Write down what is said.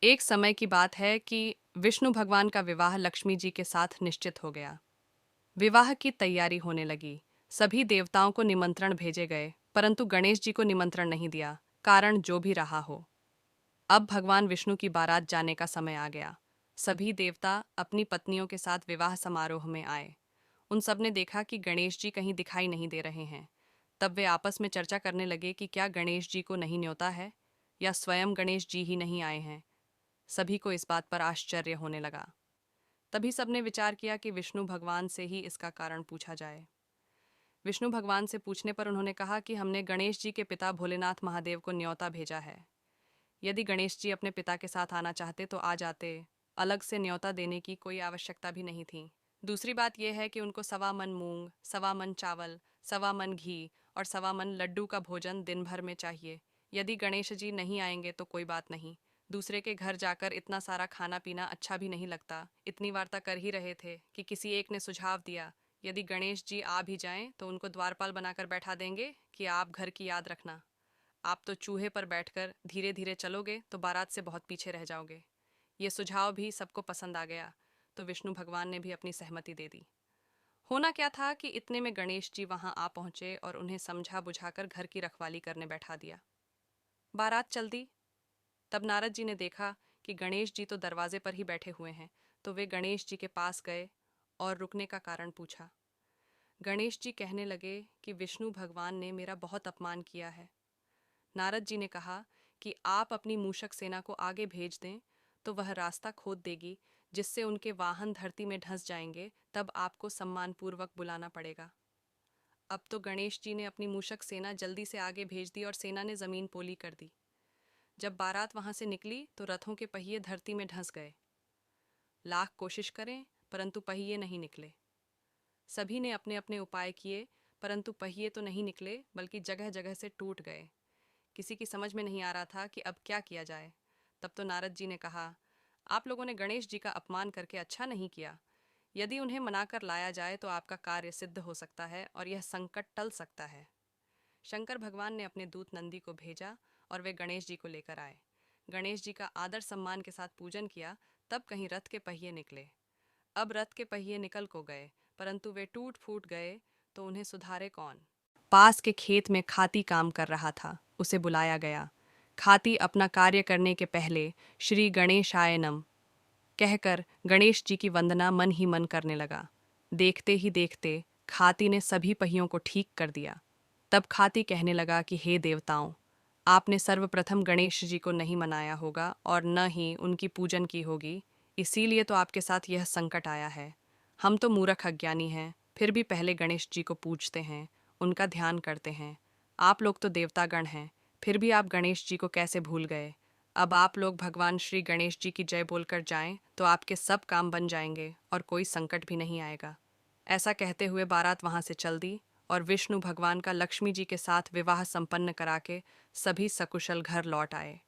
एक समय की बात है कि विष्णु भगवान का विवाह लक्ष्मी जी के साथ निश्चित हो गया। विवाह की तैयारी होने लगी। सभी देवताओं को निमंत्रण भेजे गए, परंतु गणेश जी को निमंत्रण नहीं दिया। कारण जो भी रहा हो, अब भगवान विष्णु की बारात जाने का समय आ गया। सभी देवता अपनी पत्नियों के साथ विवाह समारोह में आए। उन सब ने देखा कि गणेश जी कहीं दिखाई नहीं दे रहे हैं। तब वे आपस में चर्चा करने लगे कि क्या गणेश जी को नहीं न्योता है, या स्वयं गणेश जी ही नहीं आए हैं। सभी को इस बात पर आश्चर्य होने लगा। तभी सबने विचार किया कि विष्णु भगवान से ही इसका कारण पूछा जाए। विष्णु भगवान से पूछने पर उन्होंने कहा कि हमने गणेश जी के पिता भोलेनाथ महादेव को न्योता भेजा है। यदि गणेश जी अपने पिता के साथ आना चाहते तो आ जाते। अलग से न्योता देने की कोई आवश्यकता भी नहीं थी। दूसरी बात यह है कि उनको 1.25 मन मूंग, 1.25 मन चावल, 1.25 मन घी और 1.25 मन लड्डू का भोजन दिन भर में चाहिए। यदि गणेश जी नहीं आएंगे तो कोई बात नहीं। दूसरे के घर जाकर इतना सारा खाना पीना अच्छा भी नहीं लगता। इतनी वार्ता कर ही रहे थे कि किसी एक ने सुझाव दिया, यदि गणेश जी आ भी जाएं तो उनको द्वारपाल बनाकर बैठा देंगे कि आप घर की याद रखना। आप तो चूहे पर बैठकर धीरे धीरे चलोगे तो बारात से बहुत पीछे रह जाओगे। ये सुझाव भी सबको पसंद आ गया, तो विष्णु भगवान ने भी अपनी सहमति दे दी। होना क्या था कि इतने में गणेश जी वहां आ पहुंचे और उन्हें समझा बुझाकर घर की रखवाली करने बैठा दिया। बारात चल दी। तब नारद जी ने देखा कि गणेश जी तो दरवाजे पर ही बैठे हुए हैं, तो वे गणेश जी के पास गए और रुकने का कारण पूछा। गणेश जी कहने लगे कि विष्णु भगवान ने मेरा बहुत अपमान किया है। नारद जी ने कहा कि आप अपनी मूषक सेना को आगे भेज दें तो वह रास्ता खोद देगी, जिससे उनके वाहन धरती में धंस जाएंगे। तब आपको सम्मानपूर्वक बुलाना पड़ेगा। अब तो गणेश जी ने अपनी मूषक सेना जल्दी से आगे भेज दी और सेना ने जमीन पोली कर दी। जब बारात वहां से निकली तो रथों के पहिए धरती में धंस गए। लाख कोशिश करें परंतु पहिए नहीं निकले। सभी ने अपने अपने उपाय किए, परंतु पहिए तो नहीं निकले बल्कि जगह जगह से टूट गए। किसी की समझ में नहीं आ रहा था कि अब क्या किया जाए। तब तो नारद जी ने कहा, आप लोगों ने गणेश जी का अपमान करके अच्छा नहीं किया। यदि उन्हें मनाकर लाया जाए तो आपका कार्य सिद्ध हो सकता है और यह संकट टल सकता है। शंकर भगवान ने अपने दूत नंदी को भेजा और वे गणेश जी को लेकर आए। गणेश जी का आदर सम्मान के साथ पूजन किया, तब कहीं रथ के पहिए निकले। अब रथ के पहिए निकल को गए, परंतु वे टूट फूट गए, तो उन्हें सुधारे कौन। पास के खेत में खाती काम कर रहा था, उसे बुलाया गया। खाती अपना कार्य करने के पहले श्री गणेशाय नमः कहकर गणेश जी की वंदना मन ही मन करने लगा। देखते ही देखते खाती ने सभी पहियों को ठीक कर दिया। तब खाती कहने लगा कि हे देवताओं, आपने सर्वप्रथम गणेश जी को नहीं मनाया होगा और न ही उनकी पूजन की होगी, इसीलिए तो आपके साथ यह संकट आया है। हम तो मूर्ख अज्ञानी हैं, फिर भी पहले गणेश जी को पूजते हैं, उनका ध्यान करते हैं। आप लोग तो देवतागण हैं, फिर भी आप गणेश जी को कैसे भूल गए। अब आप लोग भगवान श्री गणेश जी की जय बोलकर जाएं तो आपके सब काम बन जाएंगे और कोई संकट भी नहीं आएगा। ऐसा कहते हुए बारात वहां से चल दी और विष्णु भगवान का लक्ष्मी जी के साथ विवाह संपन्न करा के सभी सकुशल घर लौट आए।